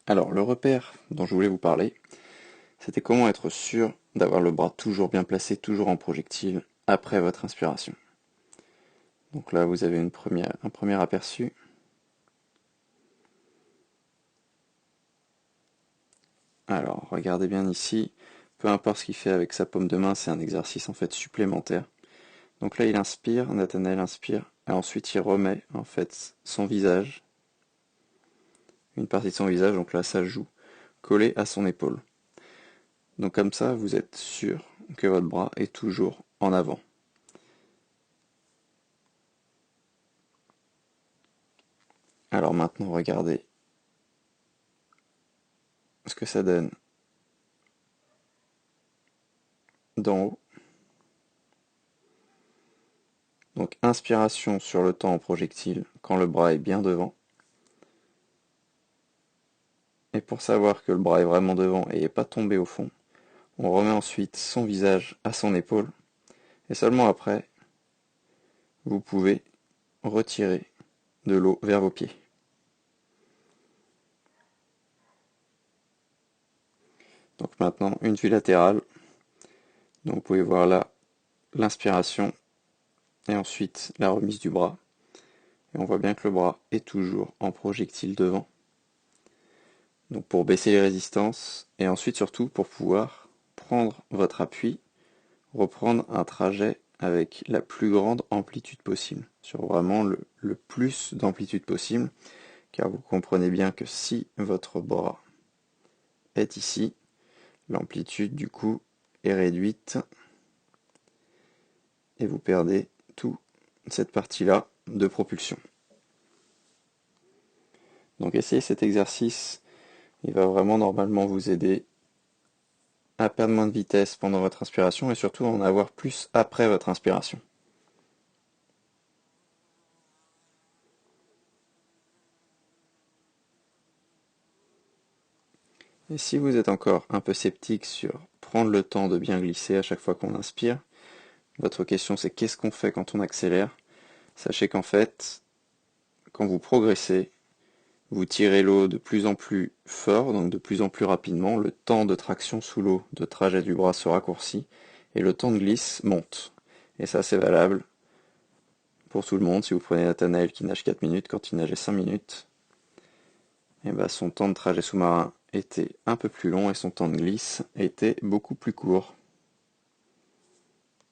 Alors, le repère dont je voulais vous parler, c'était comment être sûr d'avoir le bras toujours bien placé, toujours en projectile, après votre inspiration. Donc là, vous avez un premier aperçu. Alors, regardez bien ici, peu importe ce qu'il fait avec sa paume de main, c'est un exercice en fait supplémentaire. Donc là, il inspire, Nathanaël inspire, et ensuite il remet en fait son visage, une partie de son visage, donc là ça joue, collé à son épaule. Donc comme ça, vous êtes sûr que votre bras est toujours en avant. Alors maintenant, regardez ce que ça donne d'en haut. Donc inspiration sur le temps en projectile quand le bras est bien devant. Et pour savoir que le bras est vraiment devant et n'est pas tombé au fond, on remet ensuite son visage à son épaule. Et seulement après, vous pouvez retirer de l'eau vers vos pieds. Donc maintenant, une vue latérale. Donc vous pouvez voir là l'inspiration et ensuite la remise du bras. Et on voit bien que le bras est toujours en projectile devant. Donc pour baisser les résistances et ensuite surtout pour pouvoir prendre votre appui, reprendre un trajet avec la plus grande amplitude possible, sur vraiment le plus d'amplitude possible, car vous comprenez bien que si votre bras est ici, l'amplitude du coup est réduite et vous perdez toute cette partie-là de propulsion. Donc essayez cet exercice, il va vraiment normalement vous aider à perdre moins de vitesse pendant votre inspiration et surtout à en avoir plus après votre inspiration. Et si vous êtes encore un peu sceptique sur prendre le temps de bien glisser à chaque fois qu'on inspire, votre question c'est qu'est-ce qu'on fait quand on accélère? Sachez qu'en fait, quand vous progressez, vous tirez l'eau de plus en plus fort, donc de plus en plus rapidement, le temps de traction sous l'eau, de trajet du bras se raccourcit, et le temps de glisse monte. Et ça c'est valable pour tout le monde. Si vous prenez Nathanaël qui nage 4 minutes, quand il nageait 5 minutes, et ben son temps de trajet sous-marin était un peu plus long et son temps de glisse était beaucoup plus court.